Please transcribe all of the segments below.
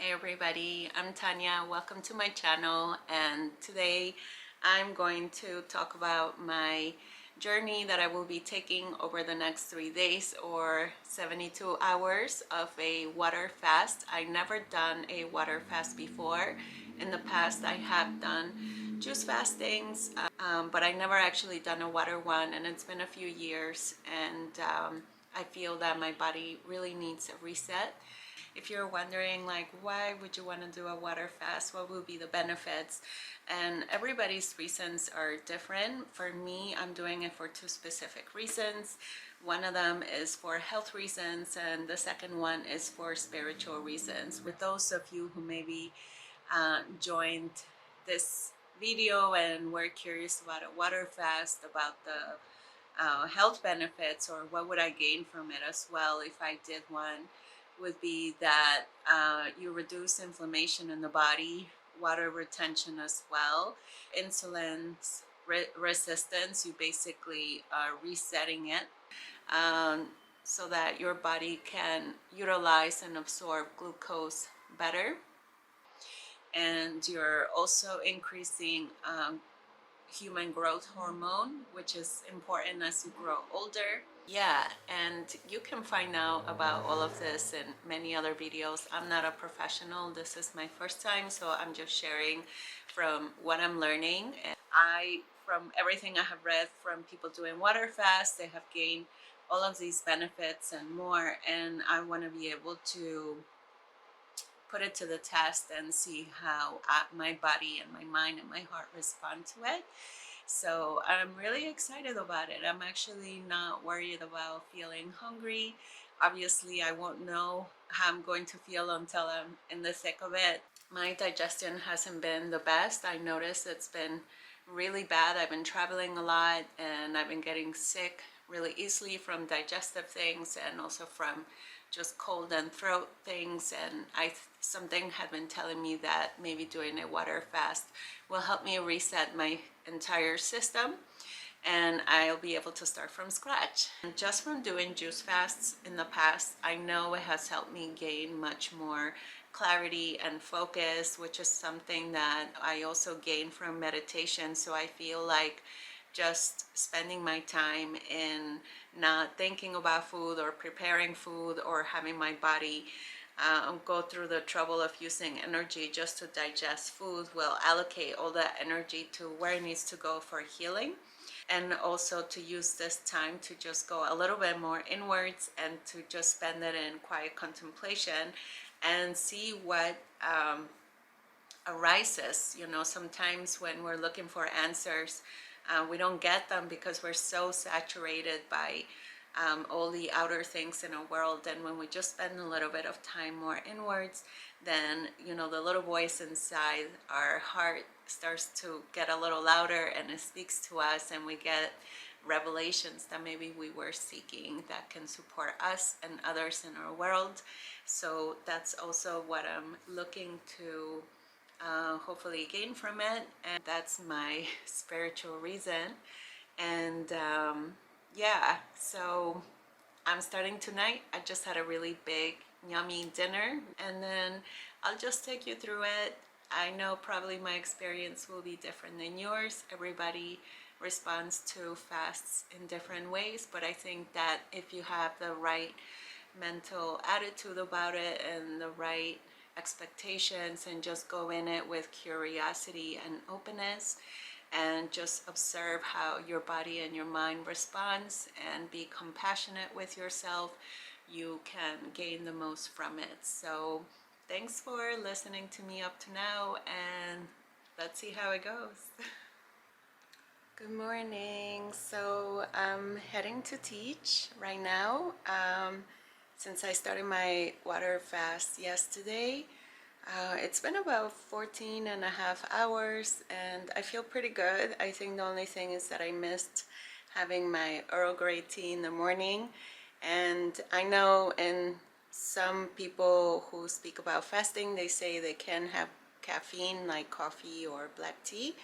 Hey everybody, I'm Tanya. Welcome to my channel, and today I'm going to talk about my journey that I will be taking over the next 3 days or 72 hours of a water fast. I never done a water fast before. In the past I have done juice fastings, but I never actually done a water one, and it's been a few years, and I feel that my body really needs a reset. If you're wondering, like, why would you want to do a water fast, what will be the benefits, and everybody's reasons are different. For me, I'm doing it for two specific reasons. One of them is for health reasons, and the second one is for spiritual reasons. For those of you who maybe joined this video and were curious about a water fast, about the health benefits, or what would I gain from it as well if I did one, would be that you reduce inflammation in the body, water retention as well, insulin resistance. You basically are resetting it, so that your body can utilize and absorb glucose better. And you're also increasing human growth hormone, which is important as you grow older. Yeah, and you can find out about all of this in many other videos. I'm not a professional. This is my first time, so I'm just sharing from what I'm learning. And from everything I have read from people doing water fast, they have gained all of these benefits and more. And I want to be able to put it to the test and see how my body and my mind and my heart respond to it. So I'm really excited about it. I'm actually not worried about feeling hungry. Obviously, I won't know how I'm going to feel until I'm in the thick of it. My digestion hasn't been the best. I noticed it's been really bad. I've been traveling a lot, and I've been getting sick really easily from digestive things, and also from just cold and throat things. And something had been telling me that maybe doing a water fast will help me reset my entire system, and I'll be able to start from scratch. And just from doing juice fasts in the past, I know it has helped me gain much more clarity and focus, which is something that I also gain from meditation. So I feel like just spending my time in not thinking about food or preparing food or having my body go through the trouble of using energy just to digest food will allocate all that energy to where it needs to go for healing. And also to use this time to just go a little bit more inwards and to just spend it in quiet contemplation and see what arises. Sometimes when we're looking for answers, we don't get them because we're so saturated by all the outer things in our world. And when we just spend a little bit of time more inwards, then the little voice inside our heart starts to get a little louder, and it speaks to us, and we get revelations that maybe we were seeking that can support us and others in our world. So that's also what I'm looking to hopefully gain from it, and that's my spiritual reason. And yeah, so I'm starting tonight. I just had a really big yummy dinner, and then I'll just take you through it. I know probably my experience will be different than yours. Everybody responds to fasts in different ways, but I think that if you have the right mental attitude about it and the right expectations, and just go in it with curiosity and openness, and just observe how your body and your mind responds, and be compassionate with yourself, you can gain the most from it. So thanks for listening to me up to now, and let's see how it goes. Good morning. So I'm heading to teach right now. Since I started my water fast yesterday, it's been about 14 and a half hours, and I feel pretty good. I think the only thing is that I missed having my Earl Grey tea in the morning. And I know in some people who speak about fasting, they say they can have caffeine like coffee or black tea,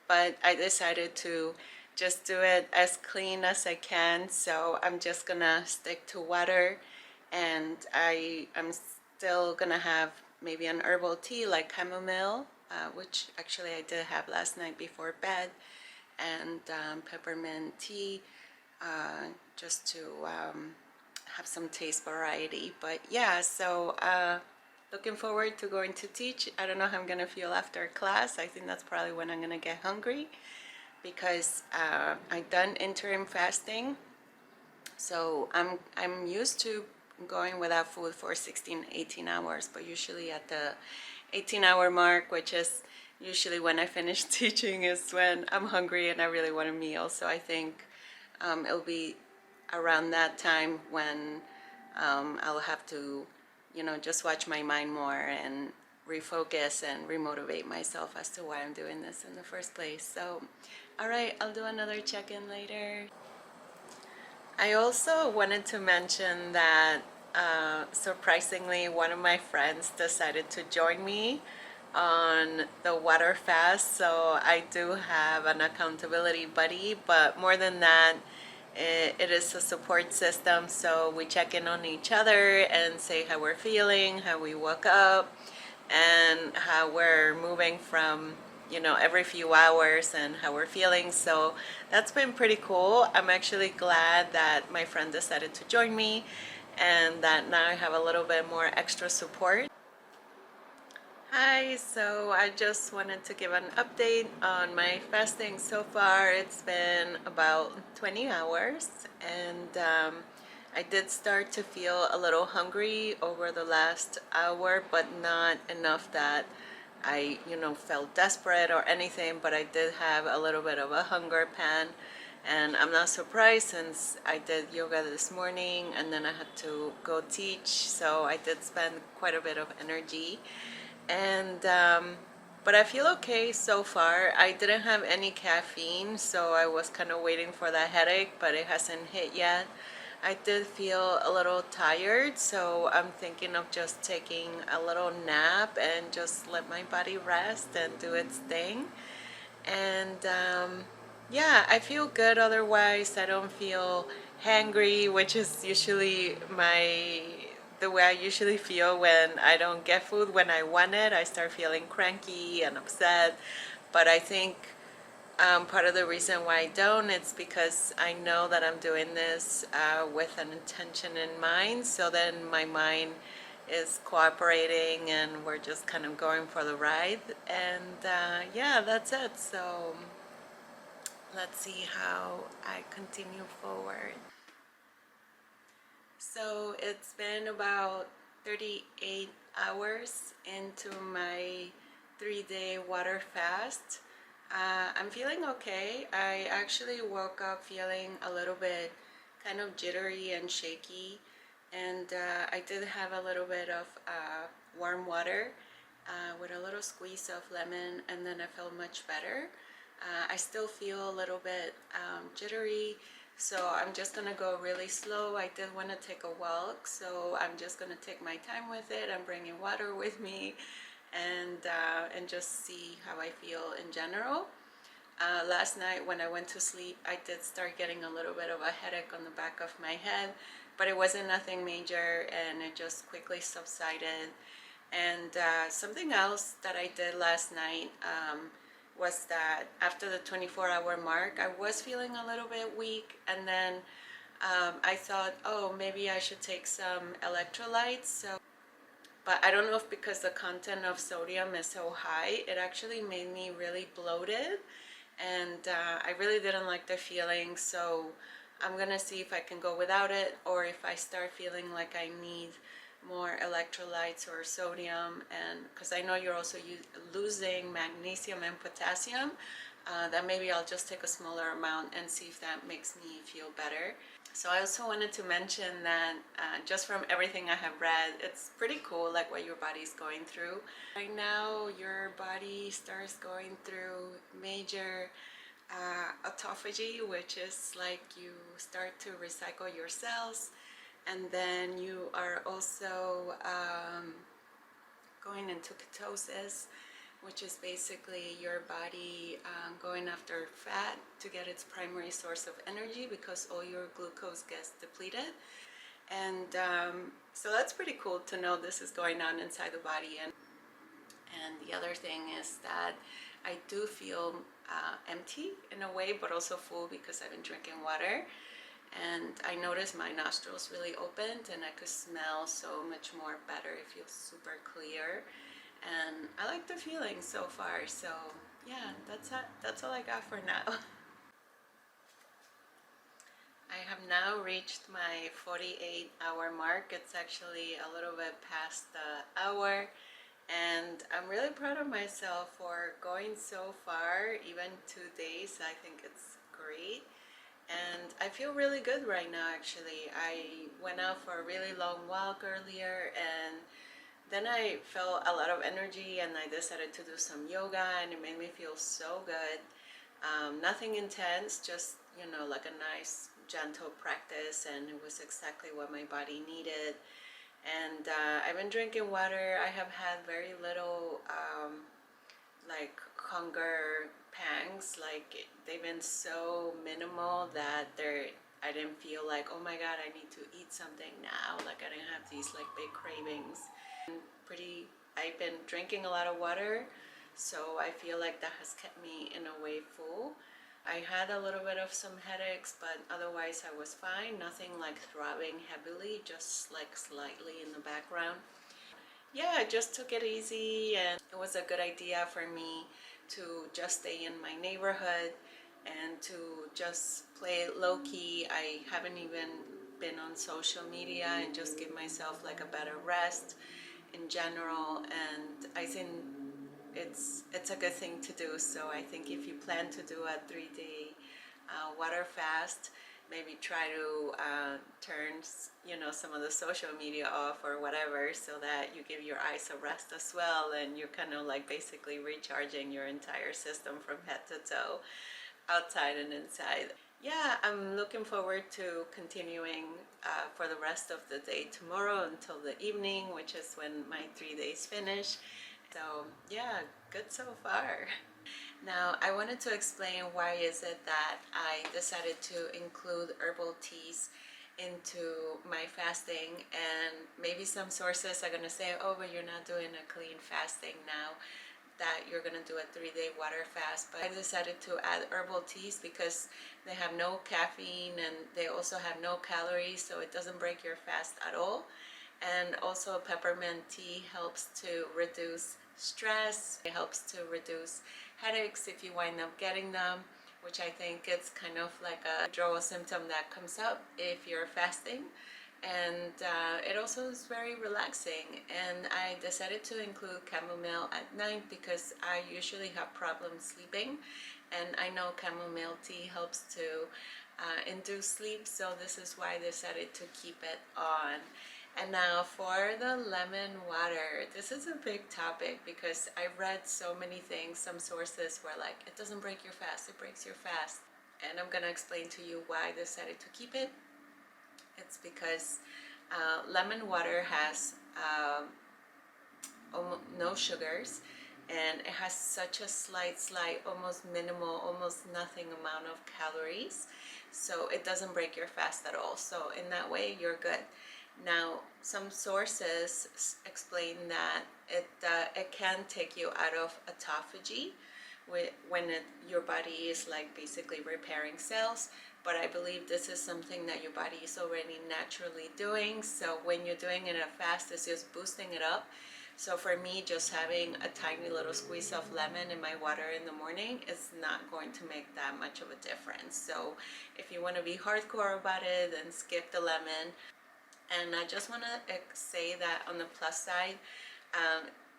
but I decided to just do it as clean as I can. So I'm just gonna stick to water, and I'm still gonna have maybe an herbal tea like chamomile, which actually I did have last night before bed, and peppermint tea, just to have some taste variety. But yeah, so looking forward to going to teach. I don't know how I'm gonna feel after class. I think that's probably when I'm gonna get hungry, because I've done interim fasting, so I'm used to going without food for 16, 18 hours, but usually at the 18-hour mark, which is usually when I finish teaching, is when I'm hungry and I really want a meal. So I think it'll be around that time when I'll have to, just watch my mind more and refocus and remotivate myself as to why I'm doing this in the first place. So, all right, I'll do another check-in later. I also wanted to mention that surprisingly, one of my friends decided to join me on the water fast. So I do have an accountability buddy, but more than that, it is a support system. So we check in on each other and say how we're feeling, how we woke up, and how we're moving from, every few hours, and how we're feeling. So that's been pretty cool. I'm actually glad that my friend decided to join me, and that now I have a little bit more extra support. Hi, so I just wanted to give an update on my fasting so far. It's been about 20 hours, and I did start to feel a little hungry over the last hour, but not enough that I, felt desperate or anything, but I did have a little bit of a hunger pan. And I'm not surprised, since I did yoga this morning and then I had to go teach, so I did spend quite a bit of energy. And but I feel okay so far. I didn't have any caffeine, so I was kind of waiting for that headache, but it hasn't hit yet. I did feel a little tired, so I'm thinking of just taking a little nap and just let my body rest and do its thing. And yeah, I feel good otherwise. I don't feel hangry, which is usually the way I usually feel when I don't get food when I want it. I start feeling cranky and upset. But I think part of the reason why I don't, it's because I know that I'm doing this with an intention in mind. So then my mind is cooperating and we're just kind of going for the ride. And yeah, that's it. So let's see how I continue forward. So it's been about 38 hours into my 3-day water fast. I'm feeling okay. I actually woke up feeling a little bit kind of jittery and shaky, and I did have a little bit of warm water with a little squeeze of lemon, and then I felt much better. I still feel a little bit jittery, so I'm just gonna go really slow. I did want to take a walk, so I'm just gonna take my time with it. I'm bringing water with me, and just see how I feel in general. Last night when I went to sleep, I did start getting a little bit of a headache on the back of my head, but it wasn't nothing major, and it just quickly subsided. And something else that I did last night was that after the 24-hour mark, I was feeling a little bit weak, and then I thought, oh, maybe I should take some electrolytes. But I don't know if because the content of sodium is so high, it actually made me really bloated, and I really didn't like the feeling. So I'm gonna see if I can go without it, or if I start feeling like I need more electrolytes or sodium, and because I know you're also losing magnesium and potassium, that maybe I'll just take a smaller amount and see if that makes me feel better. So I also wanted to mention that just from everything I have read, it's pretty cool like what your body's going through. Right now your body starts going through major autophagy, which is like you start to recycle your cells, and then you are also going into ketosis, which is basically your body going after fat to get its primary source of energy, because all your glucose gets depleted. And so that's pretty cool to know this is going on inside the body. And the other thing is that I do feel empty in a way, but also full because I've been drinking water. And I noticed my nostrils really opened and I could smell so much more better. It feels super clear. And I like the feeling so far. So yeah, that's all I got for now. I have now reached my 48-hour mark. It's actually a little bit past the hour. And I'm really proud of myself for going so far, even 2 days. I think it's great. And I feel really good right now, actually. I went out for a really long walk earlier, and then I felt a lot of energy, and I decided to do some yoga, and it made me feel so good. Nothing intense, just, like a nice, gentle practice, and it was exactly what my body needed. And I've been drinking water. I have had very little like hunger pangs. Like they've been so minimal that I didn't feel like, oh my god, I need to eat something now. Like I didn't have these like big cravings. I've been drinking a lot of water, so I feel like that has kept me in a way full. I had a little bit of some headaches, but otherwise I was fine. Nothing like throbbing heavily, just like slightly in the background. Yeah, I just took it easy, and it was a good idea for me to just stay in my neighborhood and to just play it low key. I haven't even been on social media and just give myself like a better rest in general. And I think it's a good thing to do. So I think if you plan to do a 3-day water fast, maybe try to turn some of the social media off or whatever, so that you give your eyes a rest as well, and you're kind of like basically recharging your entire system from head to toe, outside and inside. Yeah, I'm looking forward to continuing for the rest of the day tomorrow until the evening, which is when my 3 days finish. So yeah, good so far. Now I wanted to explain why is it that I decided to include herbal teas into my fasting. And maybe some sources are going to say, oh, but you're not doing a clean fasting now, that you're going to do a 3-day water fast. But I decided to add herbal teas because they have no caffeine and they also have no calories, so it doesn't break your fast at all. And also peppermint tea helps to reduce stress. It helps to reduce headaches if you wind up getting them, which I think it's kind of like a withdrawal symptom that comes up if you're fasting. And it also is very relaxing. And I decided to include chamomile at night because I usually have problems sleeping, and I know chamomile tea helps to induce sleep, so this is why I decided to keep it on. And now for the lemon water, this is a big topic because I read so many things. Some sources were like, it doesn't break your fast, it breaks your fast. And I'm gonna explain to you why I decided to keep it. It's because lemon water has almost no sugars, and it has such a slight, almost minimal, almost nothing amount of calories. So it doesn't break your fast at all. So in that way, you're good. Now, some sources explain that it can take you out of autophagy when your body is like basically repairing cells. But I believe this is something that your body is already naturally doing. So when you're doing it at fast, it's just boosting it up. So for me, just having a tiny little squeeze of lemon in my water in the morning is not going to make that much of a difference. So if you want to be hardcore about it, then skip the lemon. And I just want to say that on the plus side,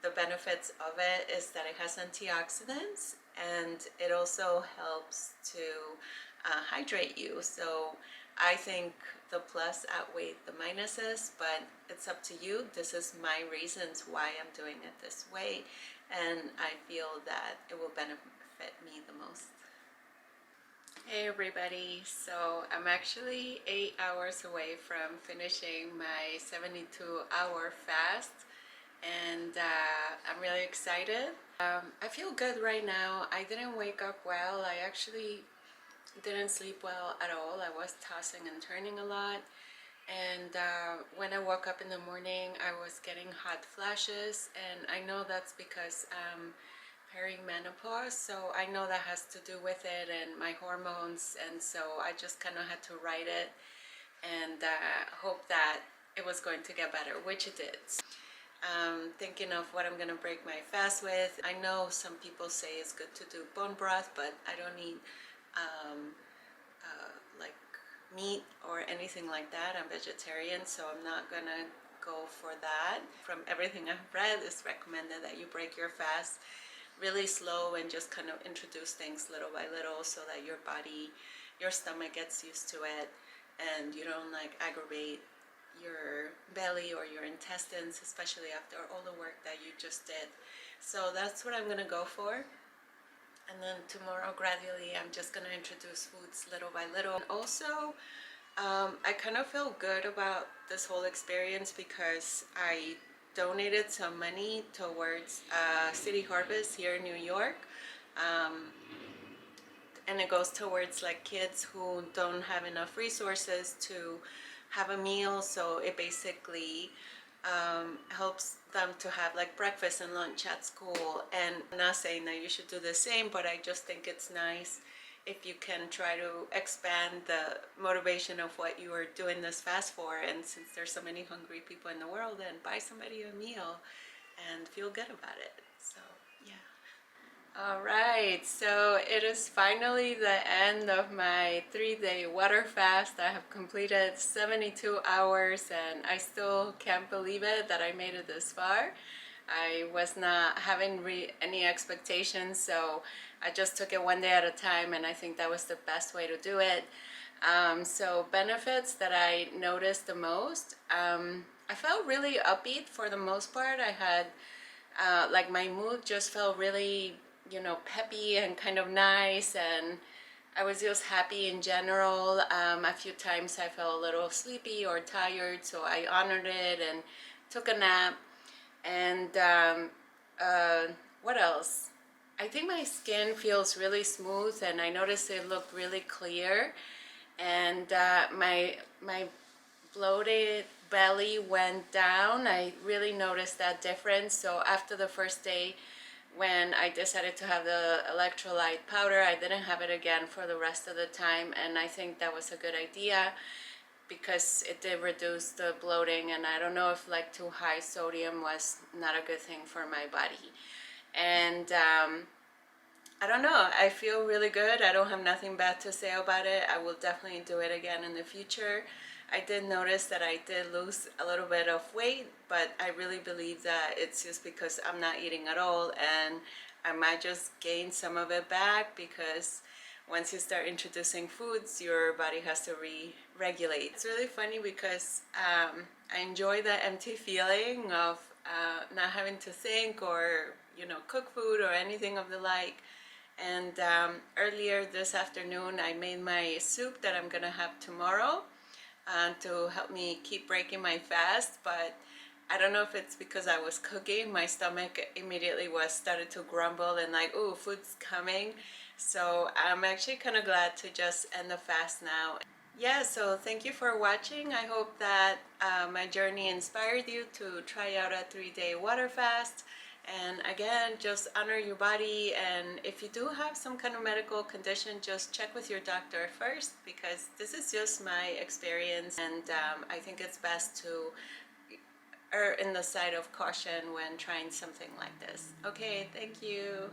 the benefits of it is that it has antioxidants, and it also helps to hydrate you. So I think the plus outweigh the minuses, but it's up to you. This is my reasons why I'm doing it this way, and I feel that it will benefit me the most. Hey everybody, so I'm actually 8 hours away from finishing my 72-hour fast, and I'm really excited. I feel good right now. I didn't wake up well. I actually didn't sleep well at all. I was tossing and turning a lot, And when I woke up in the morning, I was getting hot flashes, and I know that's because perimenopause, so I know that has to do with it and my hormones, and so I just kind of had to write it and hope that it was going to get better, which it did. Thinking of what I'm gonna break my fast with. I know some people say it's good to do bone broth, but I don't eat like meat or anything like that. I'm vegetarian, so I'm not gonna go for that. From everything I've read, it's recommended that you break your fast really slow and just kind of introduce things little by little so that your body, your stomach gets used to it and you don't like aggravate your belly or your intestines, especially after all the work that you just did. So that's what I'm gonna go for. And then tomorrow, gradually, I'm just gonna introduce foods little by little. And also, I kind of feel good about this whole experience because I donated some money towards City Harvest here in New York. And it goes towards like kids who don't have enough resources to have a meal, so it basically helps them to have like breakfast and lunch at school. And I'm not saying that you should do the same, but I just think it's nice if you can try to expand the motivation of what you are doing this fast for. And since there's so many hungry people in the world, then buy somebody a meal and feel good about it. So yeah. All right, so it is finally the end of my 3-day water fast. I have completed 72 hours and I still can't believe it that I made it this far. I was not having any expectations, so I just took it one day at a time, and I think that was the best way to do it. So benefits that I noticed the most, I felt really upbeat for the most part. I had like my mood just felt really, you know, peppy and kind of nice, and I was just happy in general. A few times I felt a little sleepy or tired, so I honored it and took a nap. And what else? I think my skin feels really smooth, and I noticed it looked really clear. And my bloated belly went down. I really noticed that difference. So after the first day, when I decided to have the electrolyte powder, I didn't have it again for the rest of the time, and I think that was a good idea because it did reduce the bloating, and I don't know if like too high sodium was not a good thing for my body. And I don't know, I feel really good. I don't have nothing bad to say about it. I will definitely do it again in the future. I did notice that I did lose a little bit of weight, but I really believe that it's just because I'm not eating at all, and I might just gain some of it back because once you start introducing foods, your body has to re-regulate. It's really funny because I enjoy the empty feeling of not having to think or, you know, cook food or anything of the like. And earlier this afternoon, I made my soup that I'm gonna have tomorrow to help me keep breaking my fast. But I don't know if it's because I was cooking, my stomach immediately started to grumble and like, oh, food's coming. So I'm actually kind of glad to just end the fast now. Yeah, so thank you for watching. I hope that my journey inspired you to try out a 3-day water fast. And again, just honor your body, and if you do have some kind of medical condition, just check with your doctor first, because this is just my experience, and I think it's best to err in the side of caution when trying something like this. Okay, thank you.